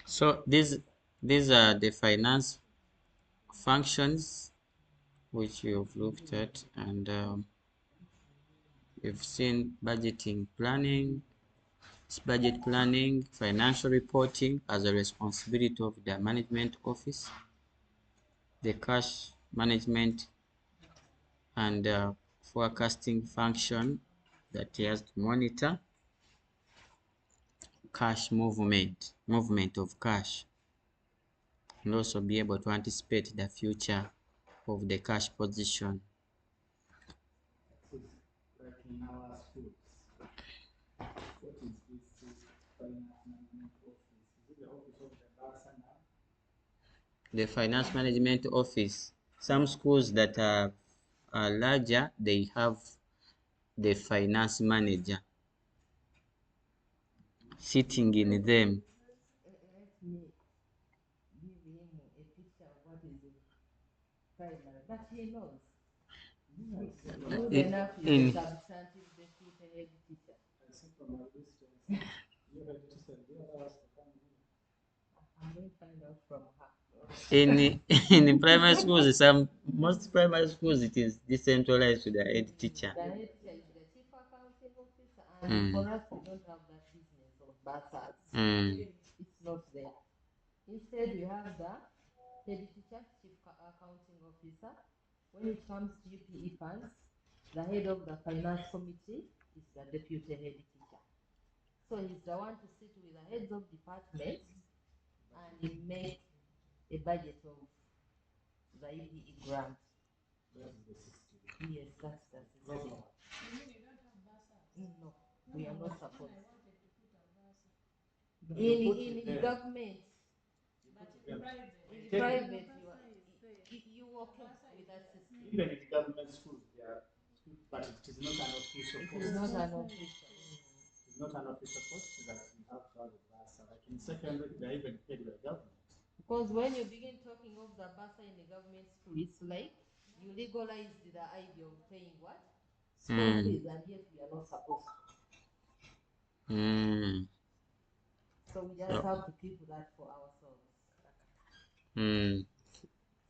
So these are the finance functions which you've looked at, and we've seen budgeting planning, budget planning, financial reporting as a responsibility of the management office, the cash management and forecasting function that has to monitor cash movement of cash, and also be able to anticipate the future of the cash position. Like in our schools, what is this finance management office? Is it the office of the bursar now? The finance management office, some schools that are larger, they have the finance manager sitting in them. Let me give him a picture of what is in primary, but he knows. Good enough is a substantive deputy head teacher. I see from our distance, you have to say, you allow us to come here. I'm going to find out from her. In primary schools, most primary schools, it is decentralized to the head teacher. The head teacher is the chief accounting officer, and for us, we don't have that business of bursars. It's not there. Instead, we have the head teacher, chief accounting officer. When it comes to UPE funds, the head of the finance committee is the deputy head teacher. So he's the one to sit with the heads of departments and make a budget of the UPE grant. That is the system. Yes, that's the system. Proper. No, we are not supposed. You put In it there. government, But in private, you okay with that system. even in government schools, they are, but it is not an official It post. is not an official. It's not an official post that you have to have a bursar. Like in secondary, they are even paid by government. Because when you begin talking of the bursar in the government school, it's like you legalized the idea of paying what? School fees, and yet we are not supposed to. So we just have to keep that for ourselves.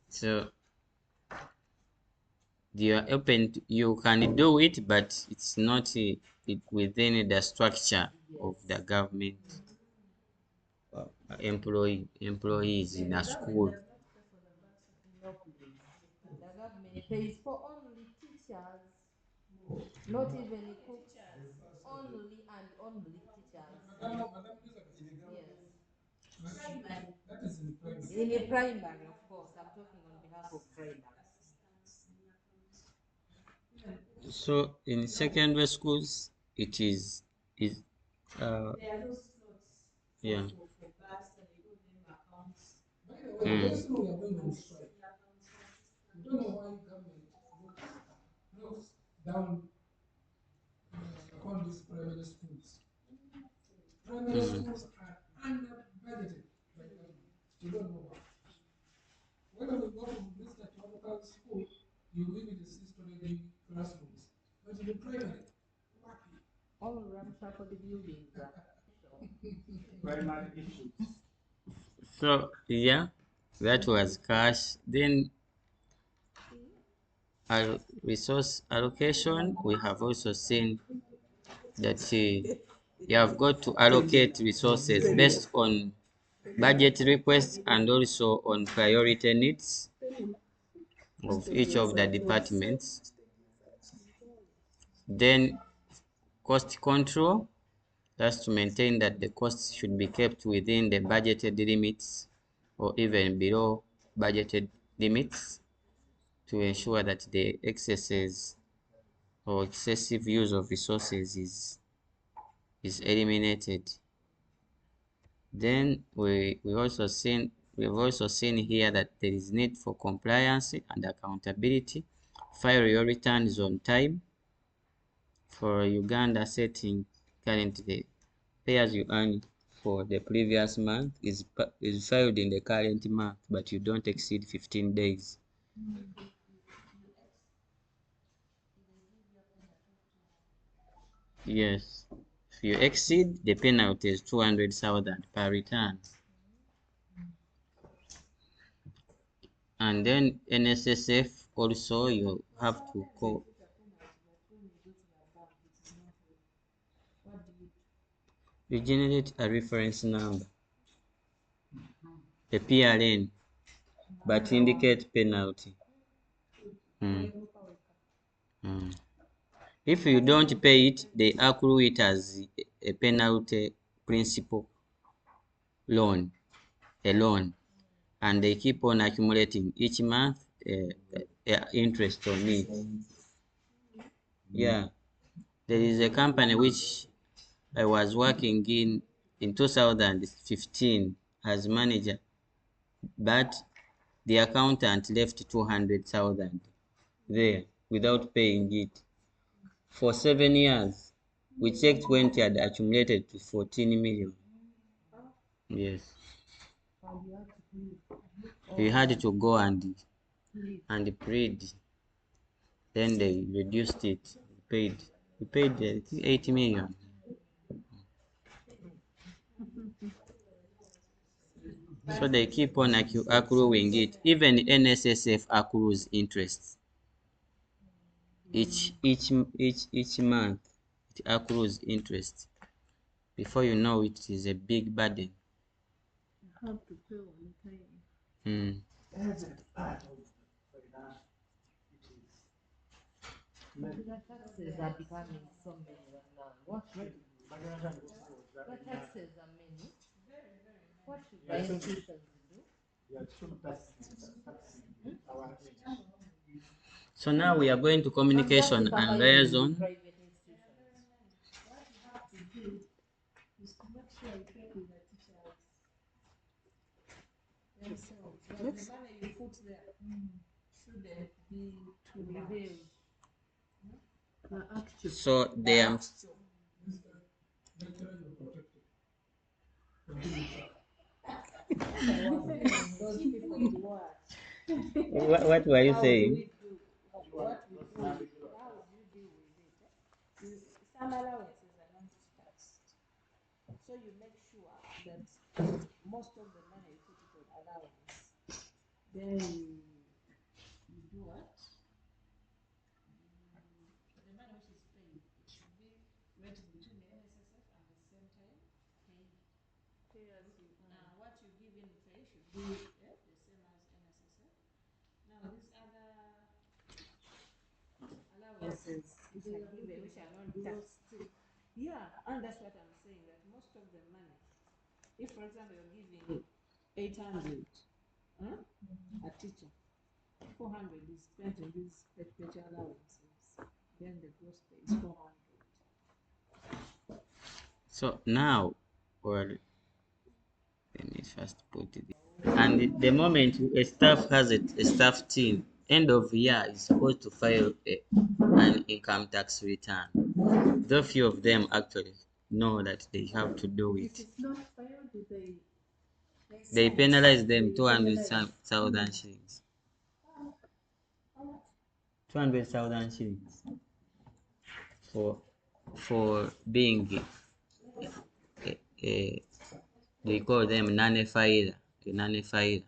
So you are open to, you can do it, but it's not within the structure of the government employees in a school. No, please. The government pays for only teachers, not even cooks, only and only teachers. Yes. That is in primary. In a primary, of course. I'm talking on behalf of primary. So in secondary schools, it is There are those slots yeah. for bursar, they call them accounts. By the way, very soon we are going on strike. We don't know why government looks down upon these primary schools. Primary schools are under budgeted by government. We don't know why. When we go to visit a local school, you give it a 6-story classrooms. But in the primary, wapi? All ramshackle buildings. Primary issues. So yeah, that was cash. Then our resource allocation, we have also seen that you have got to allocate resources based on budget requests and also on priority needs of each of the departments. Then cost control, that's to maintain that the costs should be kept within the budgeted limits or even below budgeted limits to ensure that the excesses or excessive use of resources is eliminated. Then we've also seen here that there is need for compliance and accountability. File your returns on time. For Uganda setting, currently pay as you earn for the previous month is filed in the current month, but you don't exceed 15 days. Yes, if you exceed, the penalty is 200,000 per return. And then NSSF also, you have to call. You generate a reference number, a PRN, but indicate penalty. If you don't pay it, they accrue it as a penalty principal loan, a loan, and they keep on accumulating each month interest on it. Yeah, there is a company which I was working in 2015 as manager, but the accountant left 200,000 there without paying it. For 7 years, we checked when it had accumulated to 14 million. Yes. We had to go and plead. Then they reduced it. We paid 8 million. So they keep on accruing it. Even NSSF accrues interest. Each month it accrues interest. Before you know it, it is a big burden. You have to pay on time. The taxes are becoming so many right now. What should the taxes are many? What should the institutions do? So now we are going to communication and liaison. Private institutions. What you have to do is to make sure you check with the teachers themselves. But the money you put there shouldn't be too revealed. So they are. Those people to watch. What were you How saying? do we do what we do? How do you deal with it? Some allowances are not taxed, so you make sure that most of the money you put it on allowance. Then you do what? The money which is paid, it should be right between the NSSF and the same time paid. What you give in pay should be the same as NSSF. Now these other allowances which are given, which are not taxed. Yeah, and that's what I'm saying, that most of the money, if for example you're giving 800 a teacher, 400 is spent on these perpetual allowances, then the gross pay is 400. So now, well, let me first put it. And the moment a staff has a staff team, end of year is supposed to file an income tax return. Though few of them actually know that they have to do it. If it's not filed, They penalize them 200,000 shillings. 200,000 shillings for being they call them non-filer, a non-filer.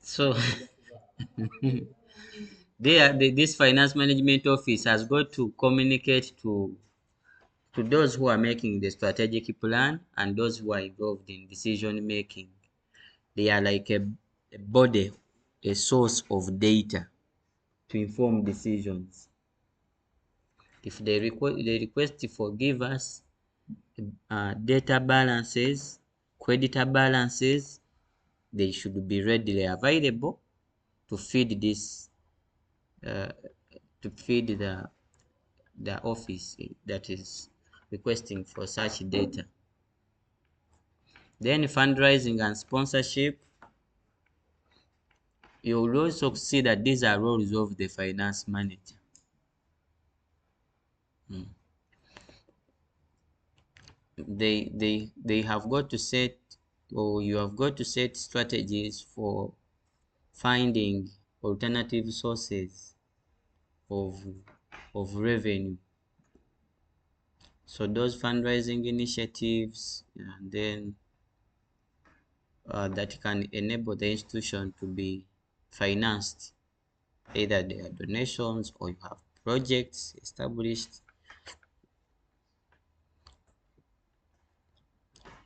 So this finance management office has got to communicate to those who are making the strategic plan and those who are involved in decision making. They are like a body, a source of data to inform decisions. If they request to forgive us data balances, creditor balances, they should be readily available to feed this, to feed the office that is requesting for such data. Then fundraising and sponsorship, you will also see that these are roles of the finance manager. They have got to set, or you have got to set strategies for finding alternative sources of revenue. So those fundraising initiatives, and then that can enable the institution to be financed. Either they are donations or you have projects established.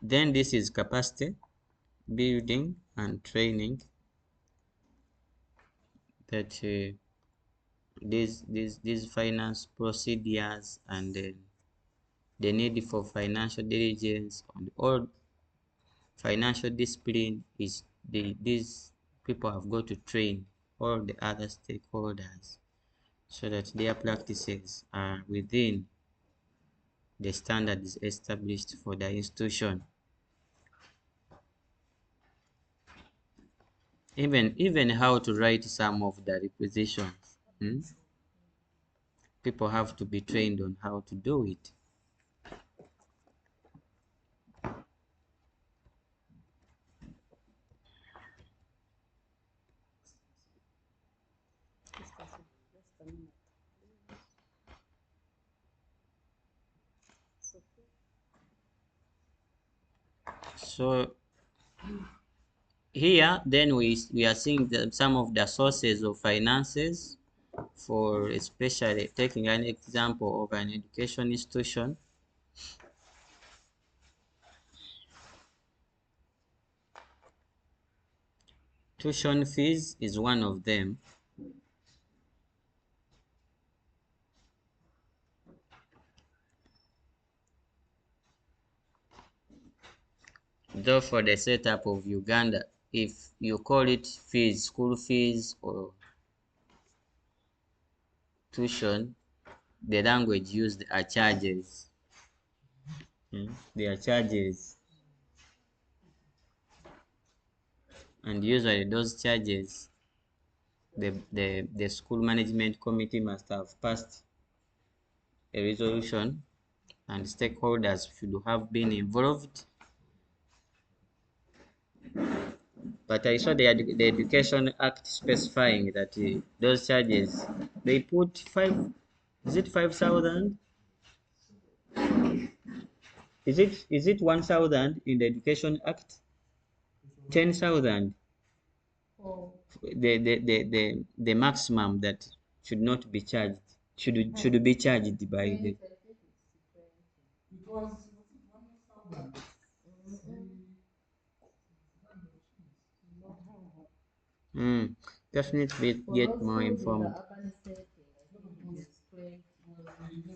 Then this is capacity building and training, that these finance procedures and the need for financial diligence and all financial discipline is these people have got to train all the other stakeholders so that their practices are within the standards established for the institution. Even how to write some of the requisitions, people have to be trained on how to do it. So here then we are seeing some of the sources of finances for, especially taking an example of an education institution. Tuition fees is one of them. Though for the setup of Uganda, if you call it fees, school fees or tuition, the language used are charges. They are charges. And usually those charges, the school management committee must have passed a resolution and stakeholders should have been involved. But I saw the Education Act specifying that those charges, they put 5,000? Is it 1,000 in the Education Act? 10,000. The maximum that should not be charged, should be charged by the. It was 1,000. Definitely For get those more schools in the informed. urban setting, I think it is 20. It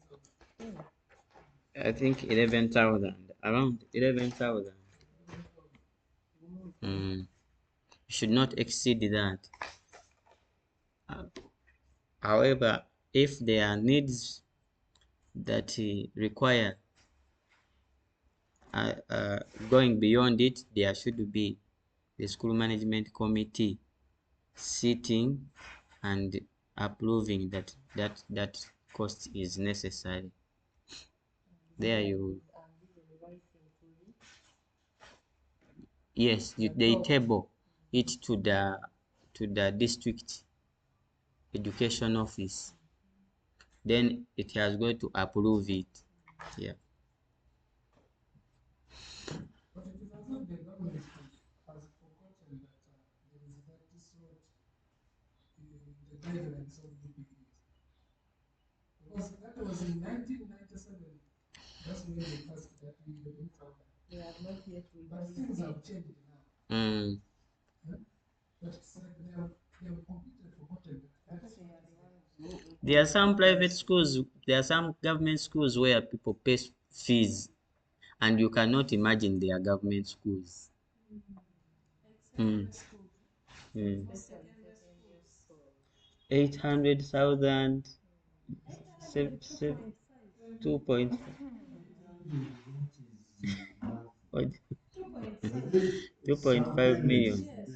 was 11,000. I think 11,000, around 11,000. Should not exceed that. However, if there are needs that require going beyond it, there should be the school management committee sitting and approving that cost is necessary. There you, yes, they table it to the district education office, then it has got to approve it. Yeah. But it is as if the government has forgotten that there is that sort in the guidelines of DPPs. Because that was in 1997. That's when they passed that 11,000. They have not yet But revised things it. have changed now. But it's like they have completely forgotten that. That's what is like. There are some private schools, there are some government schools where people pay fees and you cannot imagine they are government schools. Secondary school. Mm. For secondary schools. 800,000, 2.5. 2.5. 2.5 million. Yes.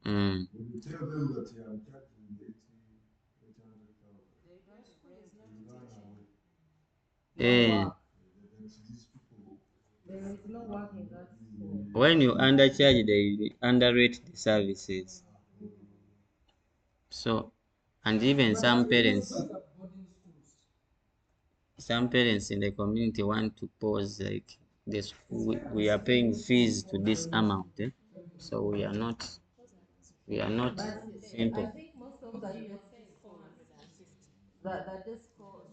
Mm. Tell them that I'm charging 800,000. Your school is not teaching. Eh, These people. There is no work in that school. when you undercharge, they underrate the services. So, and even some parents, Those are boarding schools. some parents in the community want to pose like this, we are paying fees to this amount, so we are not But I simple. think most of the USA schools, 450.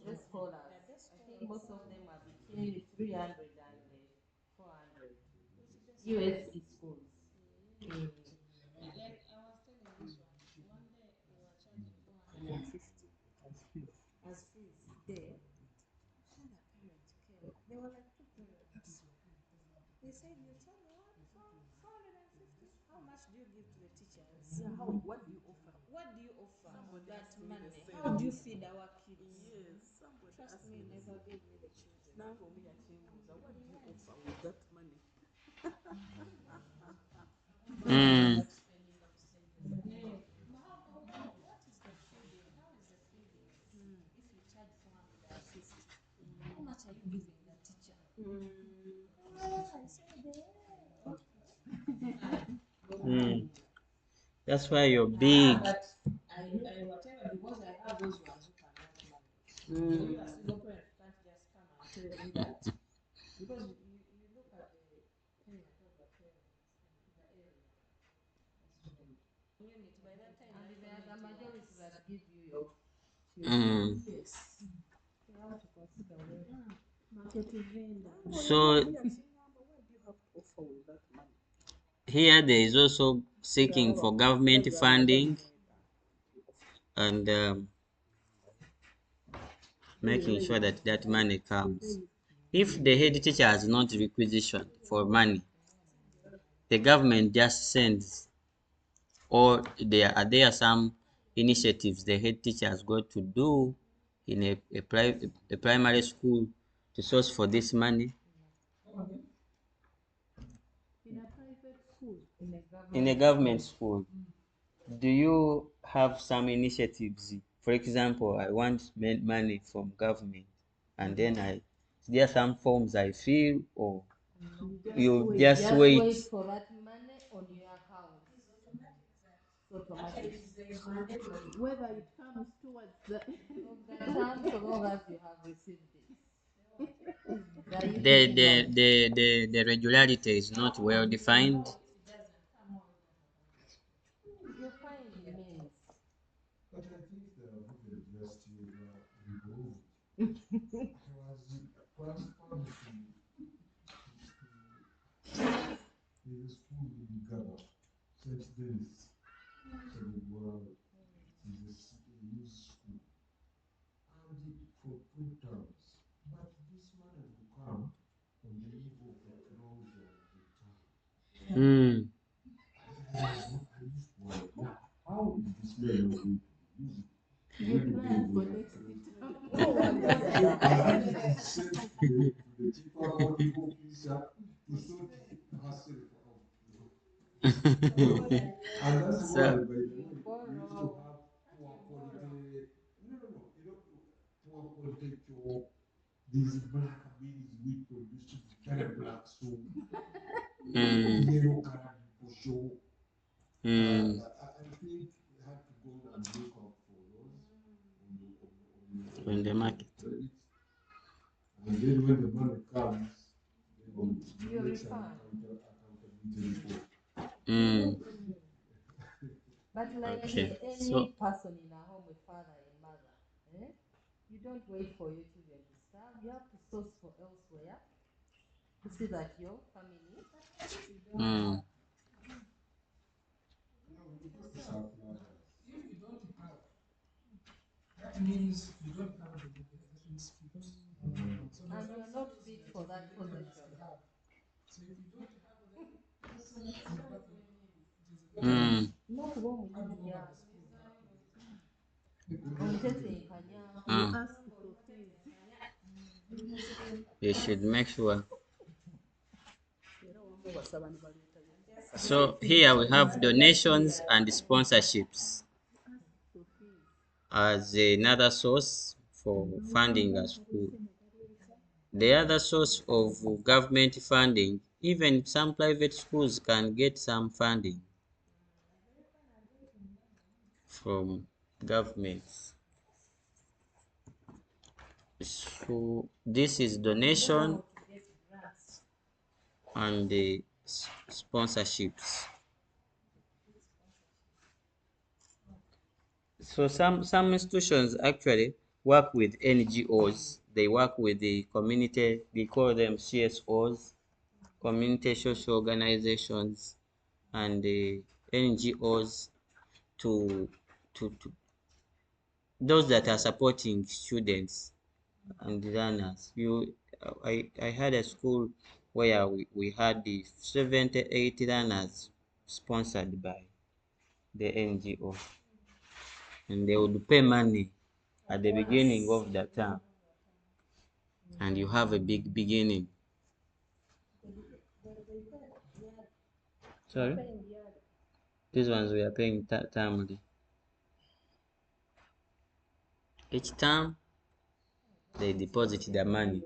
the scholars, I think most of them are between 300 and 400. USC schools. Mm. Like I was telling this one day we were charging 450 as fees there. Then a parent came. They were like two parents. They said, "You charge what for 450? How much do you give to the teachers? Yeah, how, what do you offer? What do you offer with Somebody that asked me the money? same. How do you feed our kids?" Yes, somebody Trust asked me, me the never same. gave me the children. Now me at Chimbuza, what do you offer with that money? Mm. What is the feeding? How is the feeding? If you charge 450, how much are you giving the teacher? I said, Mm. That's why you're big. but I whatever, because I have those ones who can work money. So you as single parent can't just come and tell me that, because you look at the payment of the parents in the area. Community, by that time, And that they are the community majority was, that give you your Mm. yes. you have to consider them. Market vendor. So Me at Chimbuza, what do you have to offer with that money? here there is also seeking for government funding and making sure that that money comes. If the head teacher has not requisitioned for money, the government just sends, or there are some initiatives the head teacher has got to do in a primary school to source for this money. In a private school, in a In a government government school, do you have some initiatives? For example, I want money from government, and then is there some forms I fill, or you just just wait? wait for that money on your account. It's automatic. Whether it comes towards the Of the term, so long as you have received it. They're The using the like the the, the regularity is not well defined. you find means. But I think they have even just removed. I was planning there's a school in Ghana, St. Denis, Ssebuyungo, is a youth school, and for 2 terms. But this money will come on the eve of the closure of the term. Mm. I used to wonder, yeah, how is this money now going to be used? you plan for next term. No, I had to send to the chief accounting officer to sort the hassle out. And that's why, So by the way, You we used to borrow. have poor quality. No. You know, poor quality chalk. These black beans we produced very black soap, mm, yellow colored show. mm, I think we had to go and look out for those on the on market. credit. And then when the money comes, then You makes an refund. accountability report. Mm. But like Okay. any So person in a home with father and mother, you don't wait for your children to starve. You have to source for elsewhere to see that your family. mm, If you don't have, that means you don't have the money. That means fit. So the And first you're not thing is fit that for they that must position. have. So if you don't have, then it's a burden. It is a burden mm, No kuba hand over omunyumya the school. ontetenkanya You mm. ask for fees. You should make sure. Era wamubasaba ne baleeta So here we have donations and sponsorships ask for fees. as another source for funding a school. The other source of government funding, even some private schools can get some funding from governments. So this is donation and the sponsorships. So some institutions actually work with NGOs. They work with the community. They call them CSOs, community social organizations, and the NGOs to to those that are supporting students and learners. I had a school where we had the 78 learners sponsored by the NGO, and they would pay money at the beginning of the term, and you have a big beginning. Sorry, these ones we are paying termly. Each term they deposit the money.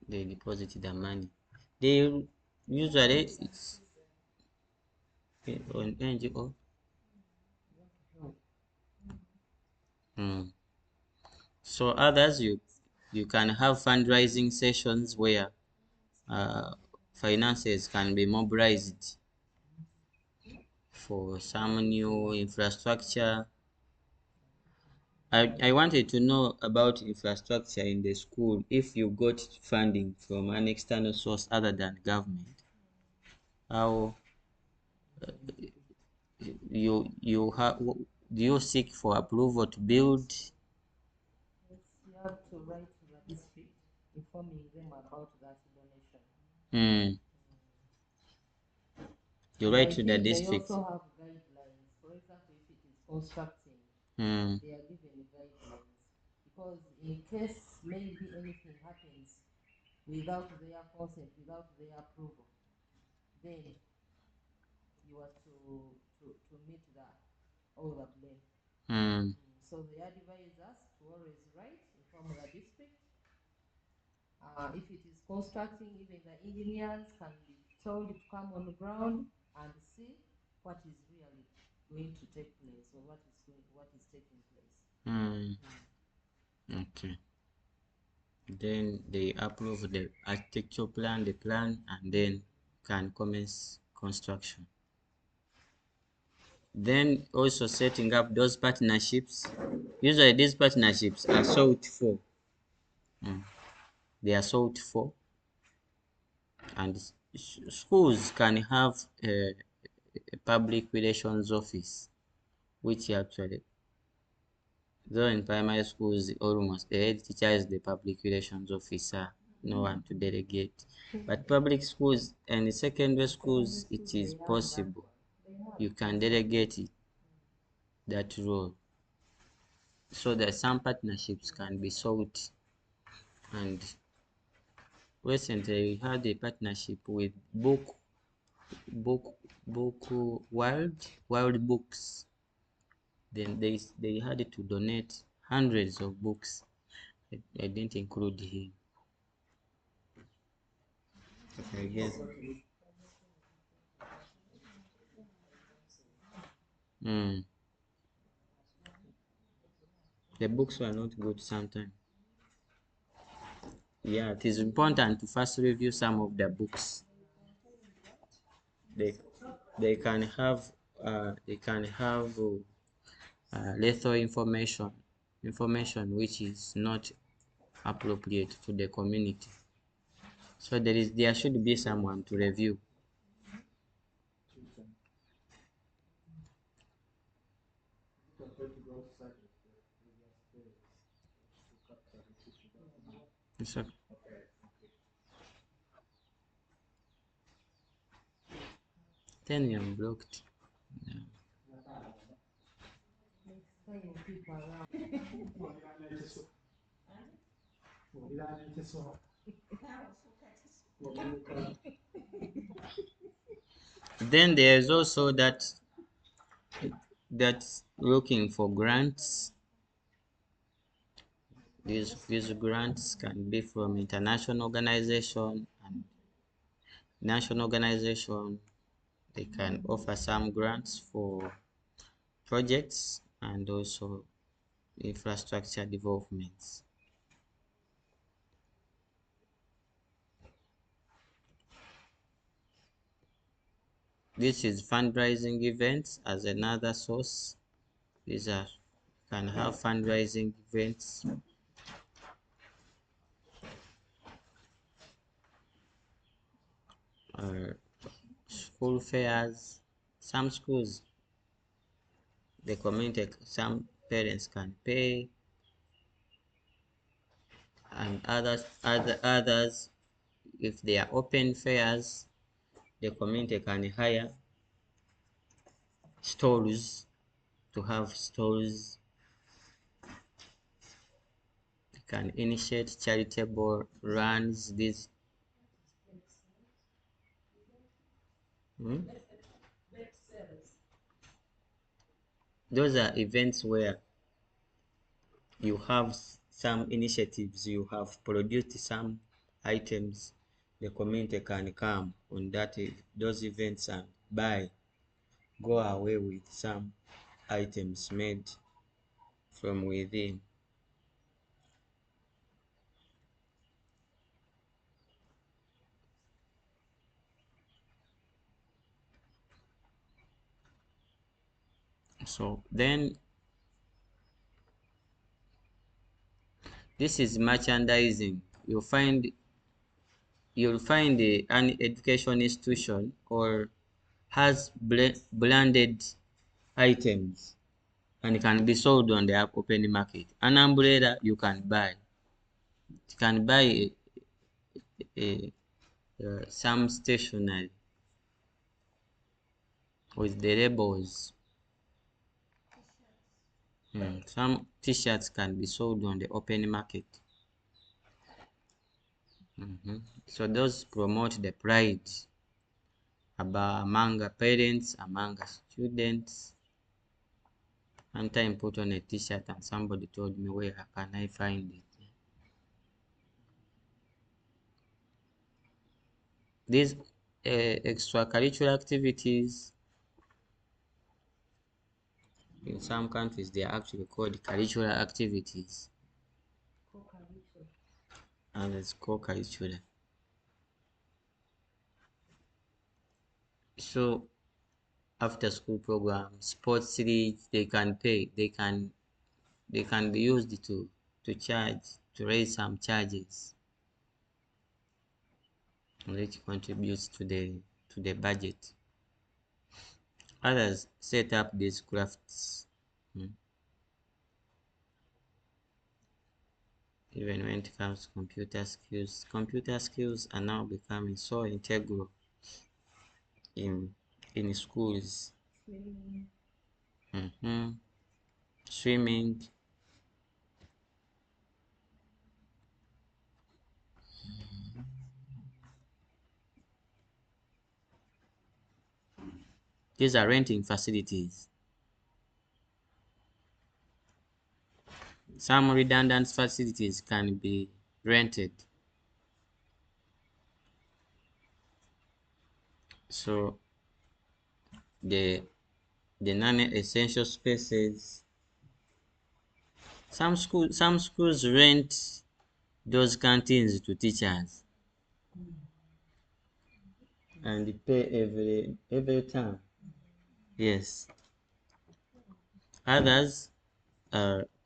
They deposit the money. They usually it's on NGO. So others you can have fundraising sessions where finances can be mobilized for some new infrastructure. I wanted to know about infrastructure in the school. If you got funding from an external source other than government, how you have do you seek for approval to build? Yes, you have to write to the district informing them about that donation. Hmm. You write to the district. They also have guidelines. For example, if it is constructing, they are given guidelines. Because in case maybe anything happens without their consent, without their approval, then you are to meet all the blame. So they advise us to always write, inform the district. If it is constructing, even the engineers can be told to come on the ground and see what is really going to take place or what is taking place. Okay. Then they approve the architectural plan, the plan, and then can commence construction. Then also setting up those partnerships. Usually these partnerships are sought for. They are sought for, and schools can have a public relations office, which actually, though in primary schools almost the head teacher is the public relations officer, no one to delegate. But public schools and secondary schools, it is possible. You can delegate that role. So that some partnerships can be sought. And recently we had a partnership with book wild books. Then they had to donate hundreds of books. I didn't include him. I guess. The books were not good sometimes. Yeah, it is important to first review some of the books. They can have lethal information which is not appropriate to the community. So there should be someone to review. So, then you're blocked. Yeah. Next time people around. Then there is also that's looking for grants. These grants can be from international organization and national organization. They can offer some grants for projects and also infrastructure developments. This is fundraising events as another source. These are can have fundraising events. School fairs. Some schools, the community, some parents can pay, and others, if they are open fairs, the community can hire stores to have stores. You can initiate charitable runs. Those are events where you have some initiatives, you have produced some items, the community can come on those events and go away with some items made from within. So then this is merchandising. You'll find an education institution or has branded items and can be sold on the open market. An umbrella you can buy. You can buy some stationery with the labels. Some t-shirts can be sold on the open market. So those promote the pride among parents, among students. One time put on a t-shirt and somebody told me, where can I find it? These extracurricular activities, in some countries, they are actually called curricular activities. And it's co-curricular. So after school programs, sports leagues, they can pay. They can be used to raise some charges, which contributes to the budget. Others set up these crafts. Even when it comes to computer skills are now becoming so integral in schools. Swimming. These are renting facilities. Some redundant facilities can be rented. So the non-essential spaces. Some schools rent those canteens to teachers and they pay every time. Yes. Others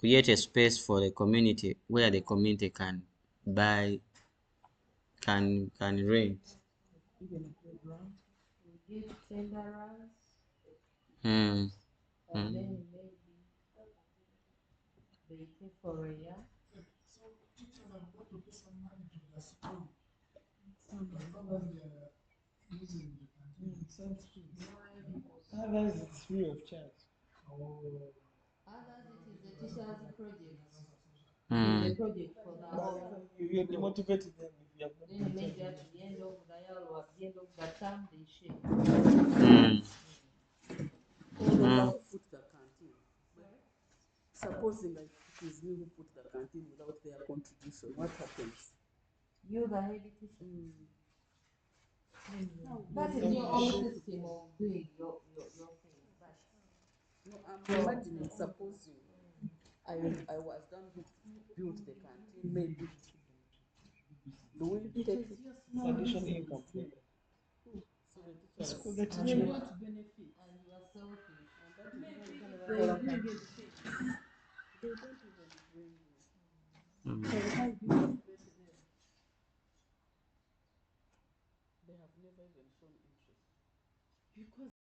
create a space for the community where the community can buy, can rent. Even a playground. We give tender runs, Hmm. and then maybe they pay for a year. So teachers have got to pay some money to their school. As long as they are using the canteen. Some schools. Why? Others it's free of charge. Others, it is the teacher's project. Hmm. It is a project for that. Or you're demotivating them if you have not Then been maybe charging. at the end of the year or at the end of the term, they share. Or they have to put the canteen. But supposing like it is me who put the canteen without their contribution, what happens? You, the head teacher. That is your own system of doing your thing. But No, I'm imagining, supposing I was done who built the canteen, maybe do we take additional income for them. so the teachers School the They teacher. got benefits. And you are selfish. and that is Maybe even they didn't get paid. they don't even bring you. Mm. So how do you motivate them? They have never even shown interest. Because